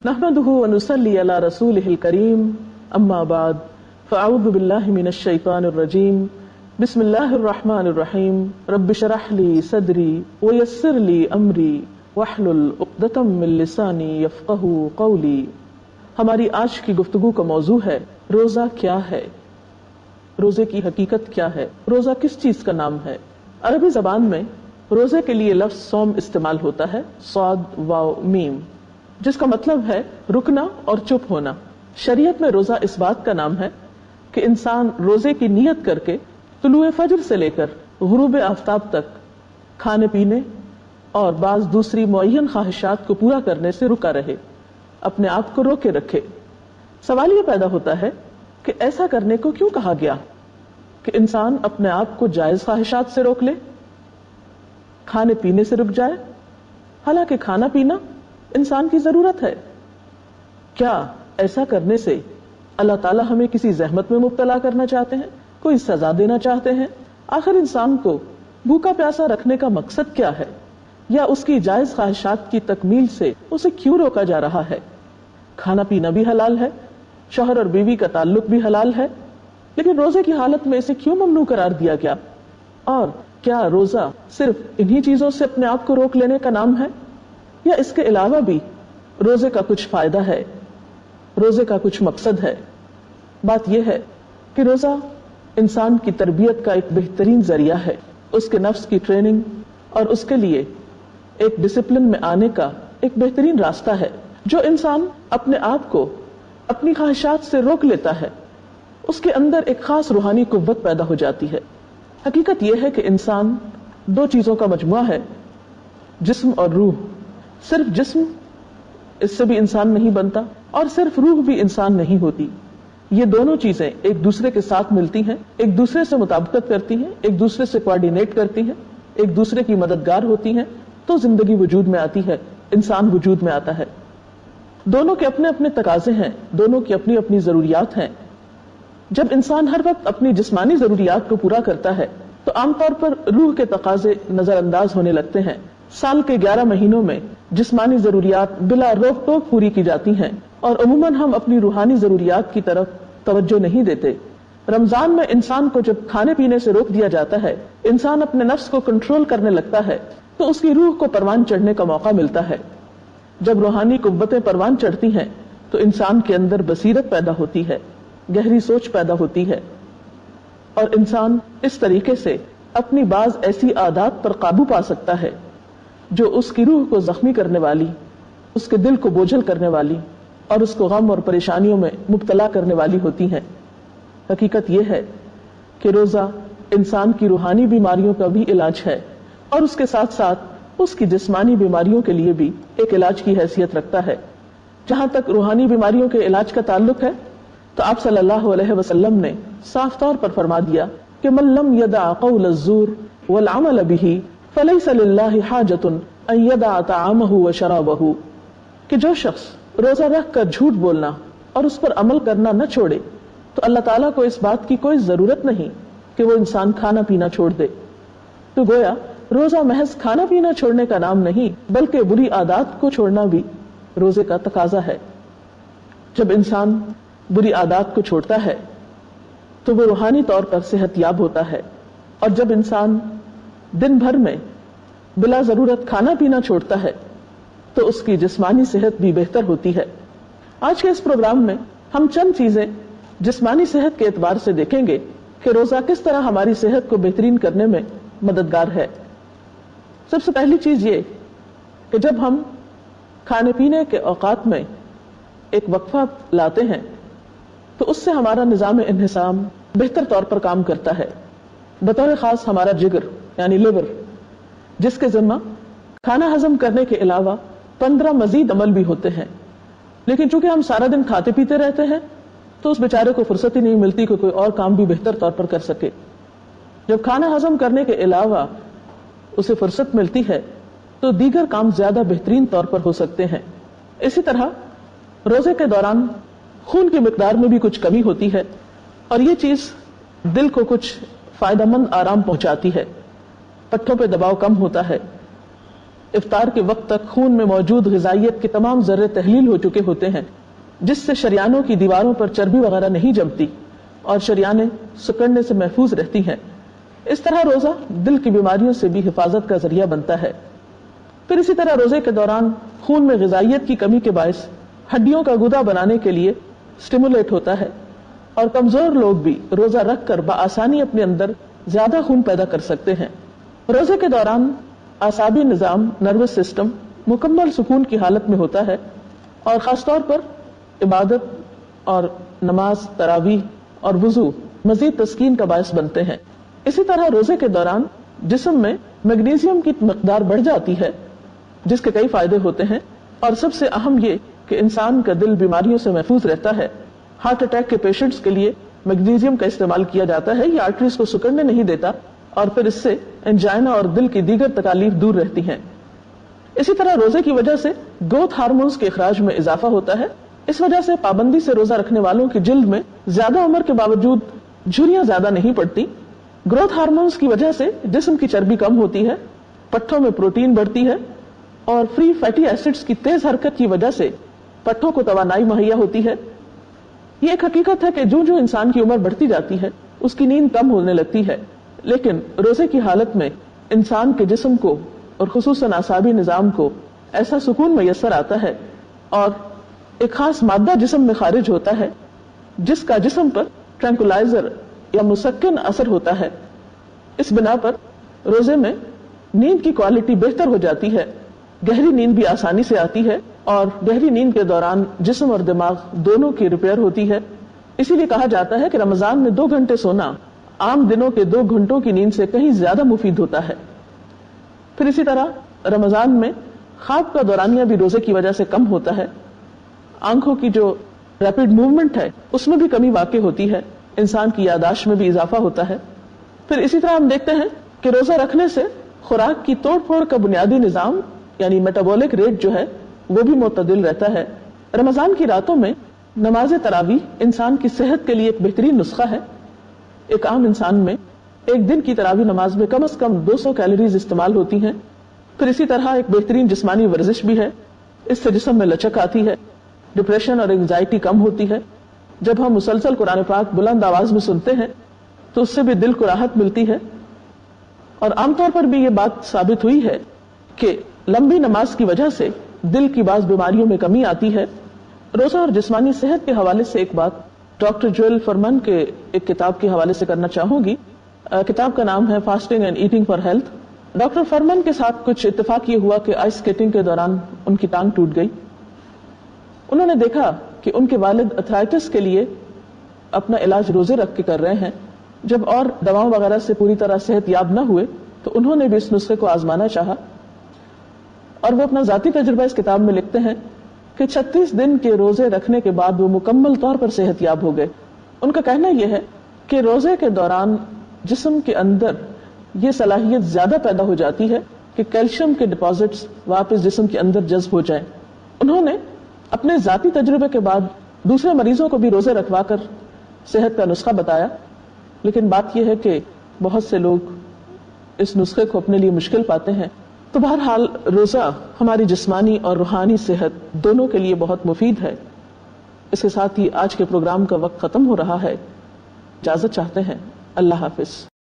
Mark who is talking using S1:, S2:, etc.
S1: نحمده ونصلي على رسوله الكريم اما بعد فاعوذ بالله من الشيطان الرجيم بسم الله الرحمن الرحيم رب اشرح لي صدري ويسر لي امري واحلل عقدة من لساني يفقهوا قولي. ہماری آج کی گفتگو کا موضوع ہے روزہ کیا ہے، روزے کی حقیقت کیا ہے، روزہ کس چیز کا نام ہے. عربی زبان میں روزے کے لیے لفظ صوم استعمال ہوتا ہے، صاد واو میم، جس کا مطلب ہے رکنا اور چپ ہونا. شریعت میں روزہ اس بات کا نام ہے کہ انسان روزے کی نیت کر کے طلوع فجر سے لے کر غروب آفتاب تک کھانے پینے اور بعض دوسری معین خواہشات کو پورا کرنے سے رکا رہے، اپنے آپ کو روکے رکھے. سوال یہ پیدا ہوتا ہے کہ ایسا کرنے کو کیوں کہا گیا کہ انسان اپنے آپ کو جائز خواہشات سے روک لے، کھانے پینے سے رک جائے، حالانکہ کھانا پینا انسان کی ضرورت ہے. کیا ایسا کرنے سے اللہ تعالیٰ ہمیں کسی زحمت میں مبتلا کرنا چاہتے ہیں، کوئی سزا دینا چاہتے ہیں؟ آخر انسان کو بھوکا پیاسا رکھنے کا مقصد کیا ہے، یا اس کی جائز خواہشات کی تکمیل سے اسے کیوں روکا جا رہا ہے؟ کھانا پینا بھی حلال ہے، شوہر اور بیوی کا تعلق بھی حلال ہے، لیکن روزے کی حالت میں اسے کیوں ممنوع قرار دیا گیا؟ اور کیا روزہ صرف انہی چیزوں سے اپنے آپ کو روک لینے کا نام ہے، یا اس کے علاوہ بھی روزے کا کچھ فائدہ ہے، روزے کا کچھ مقصد ہے؟ بات یہ ہے کہ روزہ انسان کی تربیت کا ایک بہترین ذریعہ ہے، اس کے نفس کی ٹریننگ اور اس کے لیے ایک ڈسپلن میں آنے کا ایک بہترین راستہ ہے. جو انسان اپنے آپ کو اپنی خواہشات سے روک لیتا ہے، اس کے اندر ایک خاص روحانی قوت پیدا ہو جاتی ہے. حقیقت یہ ہے کہ انسان دو چیزوں کا مجموعہ ہے، جسم اور روح. صرف جسم اس سے بھی انسان نہیں بنتا، اور صرف روح بھی انسان نہیں ہوتی. یہ دونوں چیزیں ایک دوسرے کے ساتھ ملتی ہیں، ایک دوسرے سے مطابقت کرتی ہیں، ایک دوسرے سے کوآرڈینیٹ کرتی ہیں، ایک دوسرے کی مددگار ہوتی ہیں، تو زندگی وجود میں آتی ہے، انسان وجود میں آتا ہے. دونوں کے اپنے اپنے تقاضے ہیں، دونوں کی اپنی اپنی ضروریات ہیں. جب انسان ہر وقت اپنی جسمانی ضروریات کو پورا کرتا ہے تو عام طور پر روح کے تقاضے نظر انداز ہونے لگتے ہیں. سال کے 11 مہینوں میں جسمانی ضروریات بلا روک ٹوک پوری کی جاتی ہیں، اور عموماً ہم اپنی روحانی ضروریات کی طرف توجہ نہیں دیتے. رمضان میں انسان کو جب کھانے پینے سے روک دیا جاتا ہے، انسان اپنے نفس کو کنٹرول کرنے لگتا ہے، تو اس کی روح کو پروان چڑھنے کا موقع ملتا ہے. جب روحانی قوتیں پروان چڑھتی ہیں تو انسان کے اندر بصیرت پیدا ہوتی ہے، گہری سوچ پیدا ہوتی ہے، اور انسان اس طریقے سے اپنی بعض ایسی عادات پر قابو پا سکتا ہے جو اس کی روح کو زخمی کرنے والی، اس کے دل کو بوجھل کرنے والی اور اس کو غم اور پریشانیوں میں مبتلا کرنے والی ہوتی ہیں. حقیقت یہ ہے کہ روزہ انسان کی روحانی بیماریوں کا بھی علاج ہے، اور اس کے ساتھ ساتھ اس کی جسمانی بیماریوں کے لیے بھی ایک علاج کی حیثیت رکھتا ہے. جہاں تک روحانی بیماریوں کے علاج کا تعلق ہے تو آپ صلی اللہ علیہ وسلم نے صاف طور پر فرما دیا کہ من لم يدع قول الزور والعمل به فليس لله حاجة ان يدع طعامه وشرابه، کہ جو شخص روزہ رکھ کر جھوٹ بولنا اور اس پر عمل کرنا نہ چھوڑے تو اللہ تعالیٰ کو اس بات کی کوئی ضرورت نہیں کہ وہ انسان کھانا پینا چھوڑ دے. تو گویا روزہ محض کھانا پینا چھوڑنے کا نام نہیں، بلکہ بری عادات کو چھوڑنا بھی روزے کا تقاضا ہے. جب انسان بری عادات کو چھوڑتا ہے تو وہ روحانی طور پر صحت یاب ہوتا ہے، اور جب انسان دن بھر میں بلا ضرورت کھانا پینا چھوڑتا ہے تو اس کی جسمانی صحت بھی بہتر ہوتی ہے. آج کے اس پروگرام میں ہم چند چیزیں جسمانی صحت کے اعتبار سے دیکھیں گے کہ روزہ کس طرح ہماری صحت کو بہترین کرنے میں مددگار ہے. سب سے پہلی چیز یہ کہ جب ہم کھانے پینے کے اوقات میں ایک وقفہ لاتے ہیں تو اس سے ہمارا نظام انہضام بہتر طور پر کام کرتا ہے. بطور خاص ہمارا جگر یعنی لیور، جس کے ذمہ کھانا ہضم کرنے کے علاوہ 15 مزید عمل بھی ہوتے ہیں، لیکن چونکہ ہم سارا دن کھاتے پیتے رہتے ہیں تو اس بیچارے کو فرصت ہی نہیں ملتی کہ کوئی اور کام بھی بہتر طور پر کر سکے. جب کھانا ہضم کرنے کے علاوہ اسے فرصت ملتی ہے تو دیگر کام زیادہ بہترین طور پر ہو سکتے ہیں. اسی طرح روزے کے دوران خون کی مقدار میں بھی کچھ کمی ہوتی ہے، اور یہ چیز دل کو کچھ فائدہ مند آرام پہنچاتی ہے. پٹھوں پہ دباؤ کم ہوتا ہے، افطار کے وقت تک خون میں موجود غذائیت کے تمام ذرے تحلیل ہو چکے ہوتے ہیں، جس سے شریانوں کی دیواروں پر چربی وغیرہ نہیں جمتی اور شریانیں سکڑنے سے محفوظ رہتی ہیں۔ اس طرح روزہ دل کی بیماریوں سے بھی حفاظت کا ذریعہ بنتا ہے۔ پھر اسی طرح روزے کے دوران خون میں غذائیت کی کمی کے باعث ہڈیوں کا گودا بنانے کے لیے سٹیمولیٹ ہوتا ہے، اور کمزور لوگ بھی روزہ رکھ کر بآسانی اپنے اندر زیادہ خون پیدا کر سکتے ہیں۔ روزے کے دوران اعصابی نظام، نروس سسٹم مکمل سکون کی حالت میں ہوتا ہے، اور خاص طور پر عبادت اور نماز، تراویح اور وضو مزید تسکین کا باعث بنتے ہیں۔ اسی طرح روزے کے دوران جسم میں میگنیزیم کی مقدار بڑھ جاتی ہے، جس کے کئی فائدے ہوتے ہیں، اور سب سے اہم یہ کہ انسان کا دل بیماریوں سے محفوظ رہتا ہے۔ ہارٹ اٹیک کے پیشنٹس کے لیے میگنیزیم کا استعمال کیا جاتا ہے، یہ آرٹریز کو سکڑنے نہیں دیتا، اور پھر اس سے انجائنا اور دل کی دیگر تکالیف دور رہتی ہیں۔ اسی طرح روزے کی وجہ سے گروتھ ہارمونز کے اخراج میں اضافہ ہوتا ہے۔ اس وجہ سے پابندی سے روزہ رکھنے والوں کی جلد میں زیادہ عمر کے باوجود جھریاں زیادہ نہیں پڑتی۔ گروتھ ہارمونز کی وجہ سے جسم کی چربی کم ہوتی ہے، پٹھوں میں پروٹین بڑھتی ہے، اور فری فیٹی ایسڈز کی تیز حرکت کی وجہ سے پٹھوں کو توانائی مہیا ہوتی ہے۔ یہ ایک حقیقت ہے کہ جو انسان کی عمر بڑھتی جاتی ہے اس کی نیند کم ہونے لگتی ہے، لیکن روزے کی حالت میں انسان کے جسم کو اور خصوصاً اعصابی نظام کو ایسا سکون میسر آتا ہے، اور ایک خاص مادہ جسم میں خارج ہوتا ہے جس کا جسم پر ٹرینکولائزر یا مسکن اثر ہوتا ہے۔ اس بنا پر روزے میں نیند کی کوالٹی بہتر ہو جاتی ہے، گہری نیند بھی آسانی سے آتی ہے، اور گہری نیند کے دوران جسم اور دماغ دونوں کی ریپیئر ہوتی ہے۔ اسی لیے کہا جاتا ہے کہ رمضان میں 2 گھنٹے سونا عام دنوں کے 2 گھنٹوں کی نیند سے کہیں زیادہ مفید ہوتا ہے۔ پھر اسی طرح رمضان میں خواب کا دورانیہ بھی روزے کی وجہ سے کم ہوتا ہے۔ آنکھوں کی جو ریپڈ موومنٹ ہے اس میں بھی کمی واقع ہوتی ہے، انسان کی یادداشت میں بھی اضافہ ہوتا ہے۔ پھر اسی طرح ہم دیکھتے ہیں کہ روزہ رکھنے سے خوراک کی توڑ پھوڑ کا بنیادی نظام یعنی میٹابولک ریٹ جو ہے وہ بھی معتدل رہتا ہے۔ رمضان کی راتوں میں نماز تراویح انسان کی صحت کے لیے ایک بہترین نسخہ ہے۔ ایک عام انسان میں ایک دن کی تراویح نماز میں کم از کم 200 کیلوریز استعمال ہوتی ہیں۔ پھر اسی طرح ایک بہترین جسمانی ورزش بھی ہے، اس سے جسم میں لچک آتی ہے، ڈپریشن اور انگزائٹی کم ہوتی ہے۔ جب ہم مسلسل قرآن پاک بلند آواز میں سنتے ہیں تو اس سے بھی دل کو راحت ملتی ہے، اور عام طور پر بھی یہ بات ثابت ہوئی ہے کہ لمبی نماز کی وجہ سے دل کی بعض بیماریوں میں کمی آتی ہے۔ روزہ اور جسمانی صحت کے حوالے سے ایک بات ڈاکٹر جوئل فرمن کے ایک کتاب کے حوالے سے کرنا چاہوں گی۔ کتاب کا نام ہے fasting and eating for health. Doctor Fuhrman کے ساتھ کچھ اتفاق یہ ہوا کہ آئس اسکیٹنگ کے دوران ان کی ٹانگ ٹوٹ گئی۔ انہوں نے دیکھا کہ ان کے والد ارتھرائٹس کے لیے اپنا علاج روزے رکھ کے کر رہے ہیں۔ جب اور دواؤں وغیرہ سے پوری طرح صحت یاب نہ ہوئے تو انہوں نے بھی اس نسخے کو آزمانا چاہا، اور وہ اپنا ذاتی تجربہ اس کتاب میں لکھتے ہیں کہ 36 دن کے روزے رکھنے کے بعد وہ مکمل طور پر صحت یاب ہو گئے۔ ان کا کہنا یہ ہے کہ روزے کے دوران جسم کے اندر یہ صلاحیت زیادہ پیدا ہو جاتی ہے کہ کیلشیم کے ڈپازٹس واپس جسم کے اندر جذب ہو جائیں۔ انہوں نے اپنے ذاتی تجربے کے بعد دوسرے مریضوں کو بھی روزے رکھوا کر صحت کا نسخہ بتایا، لیکن بات یہ ہے کہ بہت سے لوگ اس نسخے کو اپنے لیے مشکل پاتے ہیں۔ تو بہرحال روزہ ہماری جسمانی اور روحانی صحت دونوں کے لیے بہت مفید ہے۔ اس کے ساتھ ہی آج کے پروگرام کا وقت ختم ہو رہا ہے، اجازت چاہتے ہیں، اللہ حافظ۔